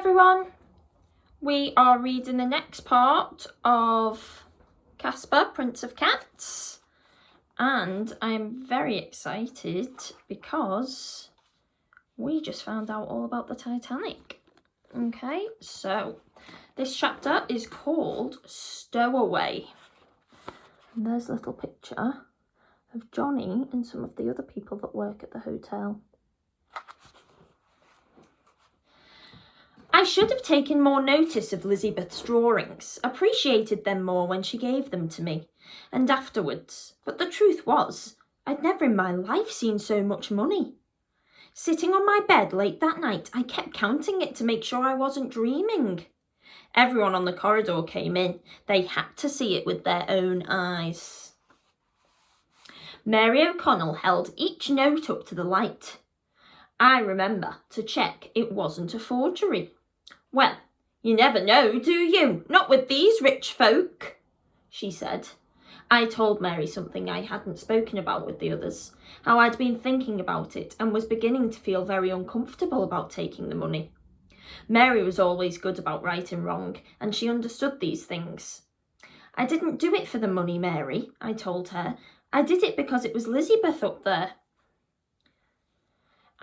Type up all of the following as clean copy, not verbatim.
everyone, we are reading the next part of Kaspar, Prince of Cats, and I'm very excited because we just found out all about the Titanic. Okay, so this chapter is called Stowaway. And there's a little picture of Johnny and some of the other people that work at the hotel. I should have taken more notice of Lizabeth's drawings, appreciated them more when she gave them to me, and afterwards, but the truth was, I'd never in my life seen so much money. Sitting on my bed late that night, I kept counting it to make sure I wasn't dreaming. Everyone on the corridor came in. They had to see it with their own eyes. Mary O'Connell held each note up to the light. I remember to check it wasn't a forgery. Well, you never know, do you? Not with these rich folk, she said. I told Mary something I hadn't spoken about with the others, how I'd been thinking about it and was beginning to feel very uncomfortable about taking the money. Mary was always good about right and wrong, and she understood these things. I didn't do it for the money, Mary, I told her. I did it because it was Lizabeth up there.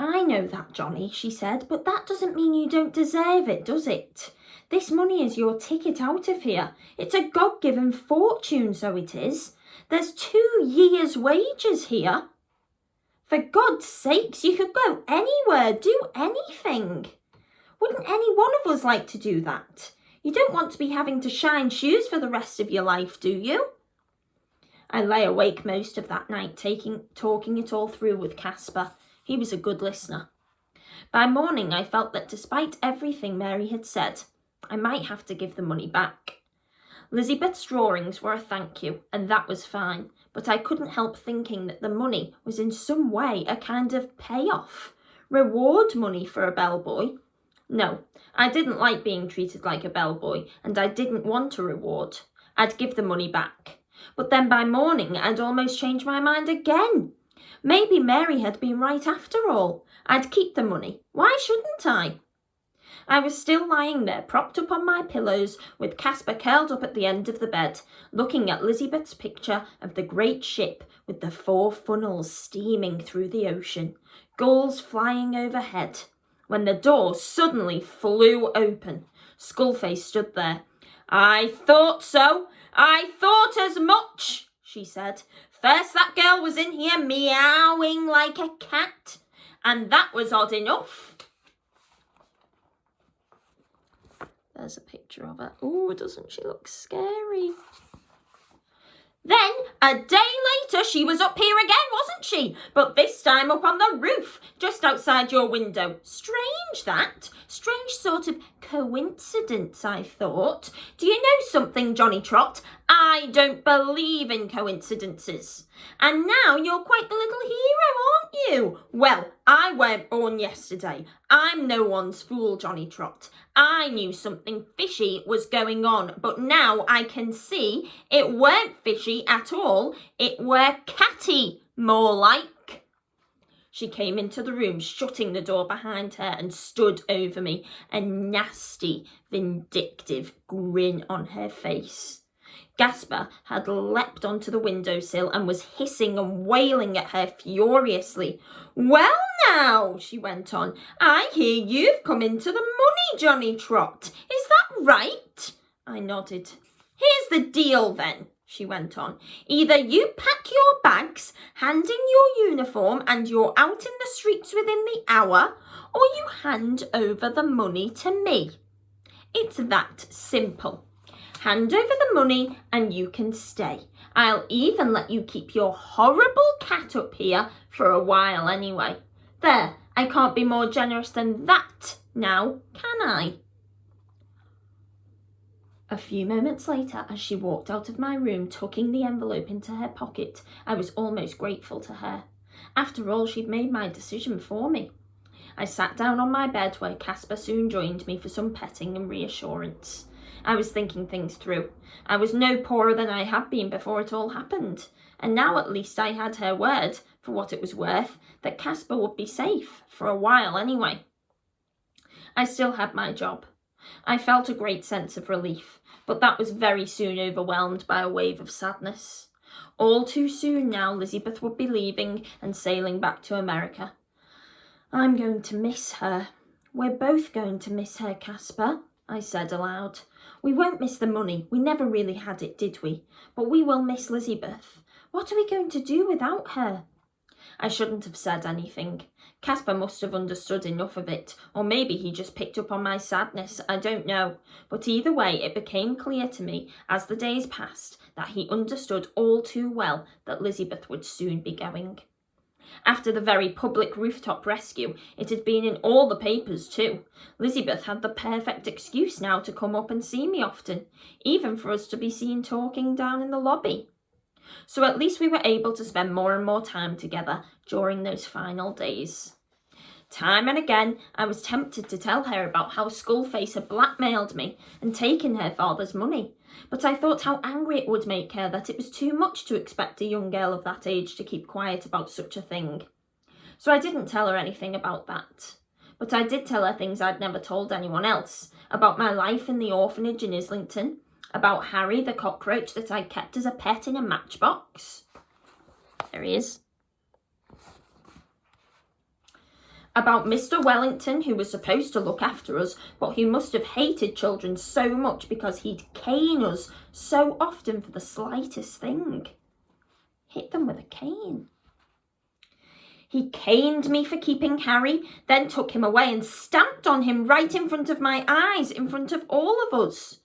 I know that, Johnny, she said, but that doesn't mean you don't deserve it, does it? This money is your ticket out of here. It's a God-given fortune, so it is. There's 2 years' wages here. For God's sakes, you could go anywhere, do anything. Wouldn't any one of us like to do that? You don't want to be having to shine shoes for the rest of your life, do you? I lay awake most of that night, talking it all through with Kaspar. He was a good listener. By morning, I felt that despite everything Mary had said, I might have to give the money back. Lizabeth's drawings were a thank you, and that was fine, but I couldn't help thinking that the money was in some way a kind of payoff, reward money for a bellboy. No, I didn't like being treated like a bellboy, and I didn't want a reward. I'd give the money back. But then by morning, I'd almost changed my mind again. Maybe Mary had been right after all. I'd keep the money. Why shouldn't I? I was still lying there, propped up on my pillows, with Kaspar curled up at the end of the bed, looking at Lizabeth's picture of the great ship with the 4 funnels steaming through the ocean, gulls flying overhead, when the door suddenly flew open. Skullface stood there. I thought so. I thought as much, she said. First that girl was in here meowing like a cat, and that was odd enough. There's a picture of her. Oh, doesn't she look scary? Then, a day later, she was up here again, wasn't she? But this time up on the roof, just outside your window. Strange, that. Strange sort of coincidence, I thought. Do you know something, Johnny Trot? I don't believe in coincidences. And now you're quite the little hero, aren't you? Well, I weren't born yesterday. I'm no one's fool, Johnny Trot. I knew something fishy was going on, but now I can see it weren't fishy at all. It were catty, more like. She came into the room, shutting the door behind her, and stood over me, a nasty, vindictive grin on her face. Kaspar had leapt onto the windowsill and was hissing and wailing at her furiously. Well now, she went on, I hear you've come into the money, Johnny Trot. Is that right? I nodded. Here's the deal then, she went on. Either you pack your bags, hand in your uniform, and you're out in the streets within the hour, or you hand over the money to me. It's that simple. Hand over the money and you can stay. I'll even let you keep your horrible cat up here for a while anyway. There, I can't be more generous than that now, can I? A few moments later, as she walked out of my room, tucking the envelope into her pocket, I was almost grateful to her. After all, she'd made my decision for me. I sat down on my bed where Kaspar soon joined me for some petting and reassurance. I was thinking things through. I was no poorer than I had been before it all happened, and now at least I had her word, for what it was worth, that Kaspar would be safe, for a while anyway. I still had my job. I felt a great sense of relief, but that was very soon overwhelmed by a wave of sadness. All too soon now, Elizabeth would be leaving and sailing back to America. I'm going to miss her. We're both going to miss her, Kaspar, I said aloud. We won't miss the money. We never really had it, did we? But we will miss Elizabeth. What are we going to do without her? I shouldn't have said anything. Kaspar must have understood enough of it, or maybe he just picked up on my sadness, I don't know. But either way, it became clear to me as the days passed that he understood all too well that Elizabeth would soon be going. After the very public rooftop rescue, it had been in all the papers too. Elizabeth had the perfect excuse now to come up and see me often, even for us to be seen talking down in the lobby. So at least we were able to spend more and more time together during those final days. Time and again, I was tempted to tell her about how Skullface had blackmailed me and taken her father's money, but I thought how angry it would make her that it was too much to expect a young girl of that age to keep quiet about such a thing. So I didn't tell her anything about that. But I did tell her things I'd never told anyone else, about my life in the orphanage in Islington, about Harry the cockroach that I'd kept as a pet in a matchbox. There he is. About Mr. Wellington, who was supposed to look after us, but who must have hated children so much because he'd cane us so often for the slightest thing. Hit them with a cane. He caned me for keeping Harry, then took him away and stamped on him right in front of my eyes, in front of all of us.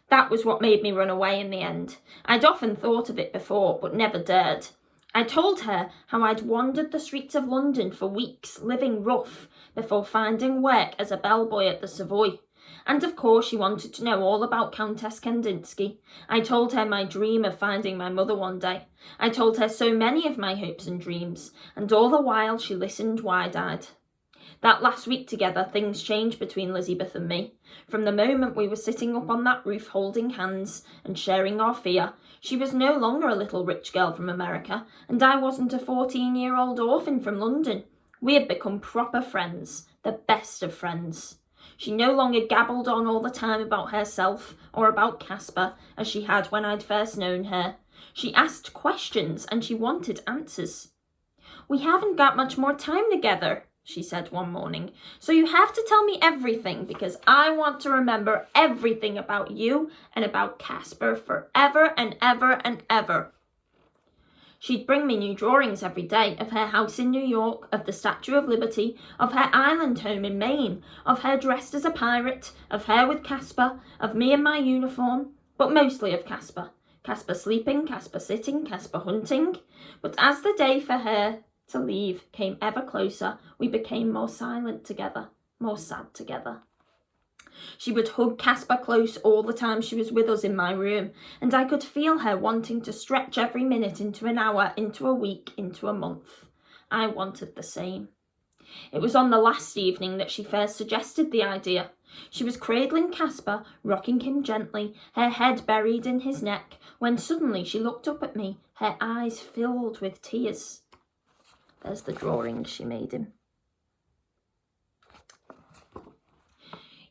That was what made me run away in the end. I'd often thought of it before, but never dared. I told her how I'd wandered the streets of London for weeks, living rough, before finding work as a bellboy at the Savoy. And of course she wanted to know all about Countess Kandinsky. I told her my dream of finding my mother one day. I told her so many of my hopes and dreams, and all the while she listened wide-eyed. That last week together, things changed between Elizabeth and me. From the moment we were sitting up on that roof holding hands and sharing our fear, she was no longer a little rich girl from America, and I wasn't a 14-year-old orphan from London. We had become proper friends, the best of friends. She no longer gabbled on all the time about herself or about Kaspar, as she had when I'd first known her. She asked questions and she wanted answers. We haven't got much more time together, she said one morning, so you have to tell me everything because I want to remember everything about you and about Kaspar forever and ever and ever. She'd bring me new drawings every day of her house in New York, of the Statue of Liberty, of her island home in Maine, of her dressed as a pirate, of her with Kaspar, of me in my uniform, but mostly of Kaspar. Kaspar sleeping, Kaspar sitting, Kaspar hunting. But as the day for her to leave came ever closer, we became more silent together, more sad together. She would hug Kaspar close all the time she was with us in my room, and I could feel her wanting to stretch every minute into an hour, into a week, into a month. I wanted the same. It was on the last evening that she first suggested the idea. She was cradling Kaspar, rocking him gently, her head buried in his neck, when suddenly she looked up at me, her eyes filled with tears. There's the drawing she made him.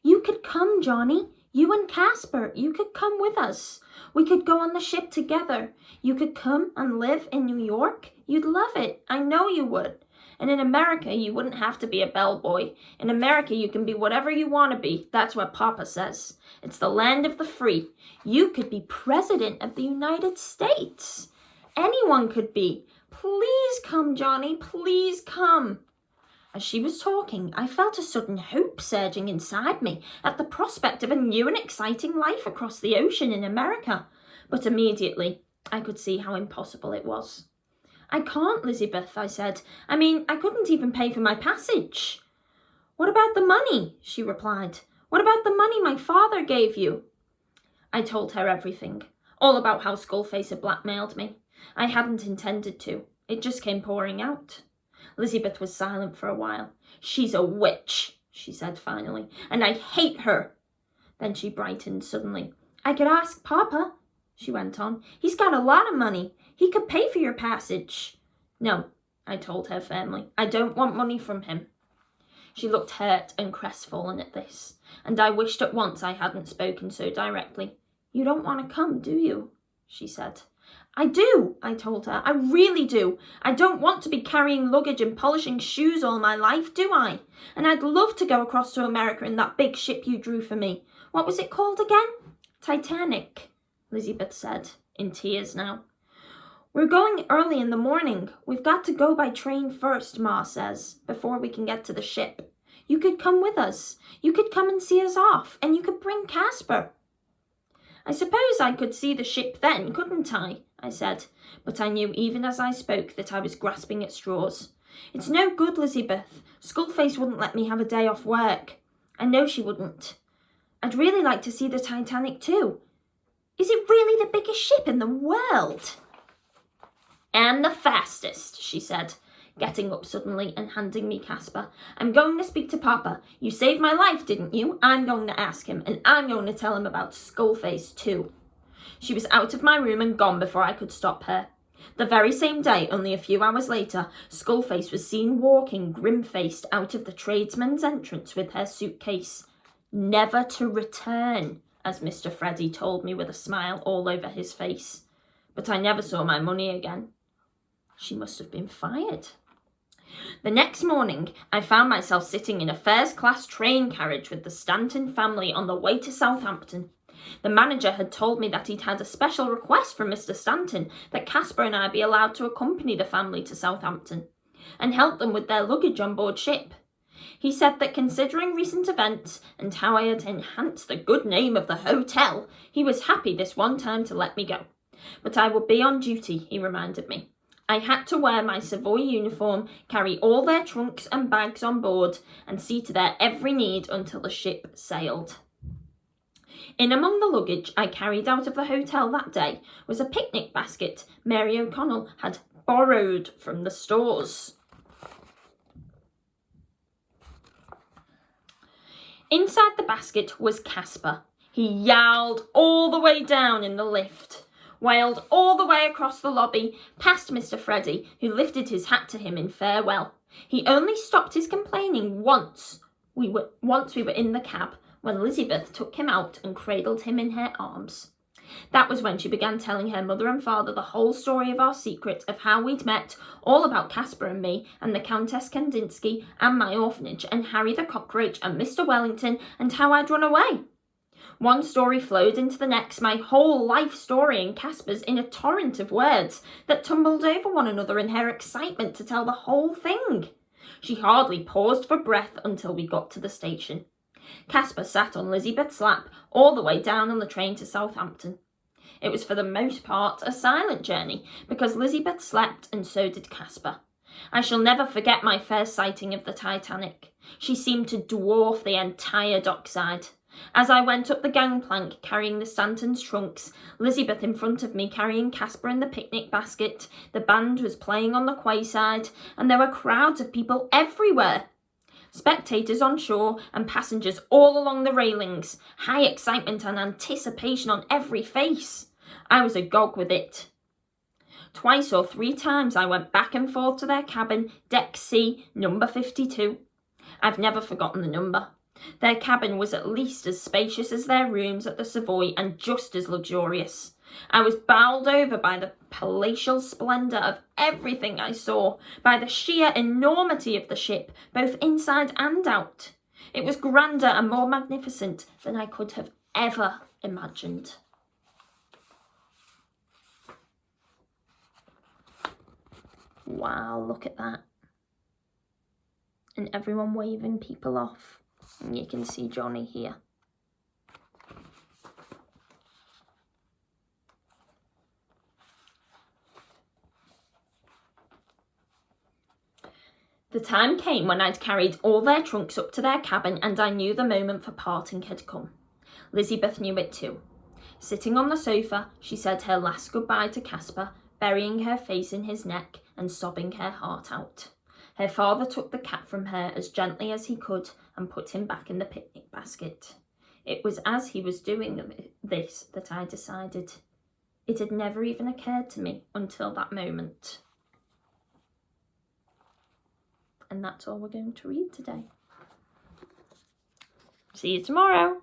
You could come, Johnny. You and Kaspar, you could come with us. We could go on the ship together. You could come and live in New York. You'd love it. I know you would. And in America, you wouldn't have to be a bellboy. In America, you can be whatever you want to be. That's what Papa says. It's the land of the free. You could be president of the United States. Anyone could be. Please come, Johnny. Please come. As she was talking, I felt a sudden hope surging inside me at the prospect of a new and exciting life across the ocean in America. But immediately, I could see how impossible it was. I can't, Elizabeth, I said. I mean, I couldn't even pay for my passage. What about the money? She replied. What about the money my father gave you? I told her everything, all about how Skullface had blackmailed me. I hadn't intended to. It just came pouring out. Elizabeth was silent for a while. She's a witch, she said finally, and I hate her. Then she brightened suddenly. I could ask Papa, she went on. He's got a lot of money. He could pay for your passage. No, I told her firmly. I don't want money from him. She looked hurt and crestfallen at this, and I wished at once I hadn't spoken so directly. "You don't want to come, do you?" she said. "I do," I told her. "I really do. I don't want to be carrying luggage and polishing shoes all my life, do I? And I'd love to go across to America in that big ship you drew for me. What was it called again?" "Titanic," Elizabeth said, in tears now. "We're going early in the morning. We've got to go by train first, Ma says, before we can get to the ship. You could come with us. You could come and see us off, and you could bring Kaspar." "I suppose I could see the ship then, couldn't I?" I said, but I knew even as I spoke that I was grasping at straws. "It's no good, Elizabeth. Skullface wouldn't let me have a day off work. I know she wouldn't. I'd really like to see the Titanic too. Is it really the biggest ship in the world?" "And the fastest," she said, getting up suddenly and handing me Kaspar. "I'm going to speak to Papa. You saved my life, didn't you? I'm going to ask him, and I'm going to tell him about Skullface too." She was out of my room and gone before I could stop her. The very same day, only a few hours later, Skullface was seen walking grim-faced out of the tradesman's entrance with her suitcase. Never to return, as Mr. Freddy told me with a smile all over his face. But I never saw my money again. She must have been fired. The next morning, I found myself sitting in a first-class train carriage with the Stanton family on the way to Southampton. The manager had told me that he'd had a special request from Mr. Stanton that Kaspar and I be allowed to accompany the family to Southampton and help them with their luggage on board ship. He said that considering recent events and how I had enhanced the good name of the hotel, he was happy this one time to let me go. But I would be on duty, he reminded me. I had to wear my Savoy uniform, carry all their trunks and bags on board, and see to their every need until the ship sailed. In among the luggage I carried out of the hotel that day was a picnic basket Mary O'Connell had borrowed from the stores. Inside the basket was Kaspar. He yowled all the way down in the lift, wailed all the way across the lobby, past Mr. Freddy, who lifted his hat to him in farewell. He only stopped his complaining once we were in the cab, when Elizabeth took him out and cradled him in her arms. That was when she began telling her mother and father the whole story of our secret, of how we'd met, all about Kaspar and me, and the Countess Kandinsky, and my orphanage, and Harry the cockroach, and Mr. Wellington, and how I'd run away. One story flowed into the next, my whole life story and Kaspar's in a torrent of words that tumbled over one another in her excitement to tell the whole thing. She hardly paused for breath until we got to the station. Kaspar sat on Elizabeth's lap all the way down on the train to Southampton. It was for the most part a silent journey, because Elizabeth slept and so did Kaspar. I shall never forget my first sighting of the Titanic. She seemed to dwarf the entire dockside. As I went up the gangplank carrying the Stanton's trunks, Elizabeth in front of me carrying Kaspar in the picnic basket, the band was playing on the quayside, and there were crowds of people everywhere. Spectators on shore and passengers all along the railings, high excitement and anticipation on every face. I was agog with it. Twice or three times I went back and forth to their cabin, deck C, number 52. I've never forgotten the number. Their cabin was at least as spacious as their rooms at the Savoy and just as luxurious. I was bowled over by the palatial splendour of everything I saw, by the sheer enormity of the ship, both inside and out. It was grander and more magnificent than I could have ever imagined. Wow, look at that. And everyone waving people off. And you can see Johnny here. The time came when I'd carried all their trunks up to their cabin, and I knew the moment for parting had come. Elizabeth knew it too. Sitting on the sofa, she said her last goodbye to Kaspar, burying her face in his neck and sobbing her heart out. Her father took the cat from her as gently as he could and put him back in the picnic basket. It was as he was doing this that I decided. It had never even occurred to me until that moment. And that's all we're going to read today. See you tomorrow.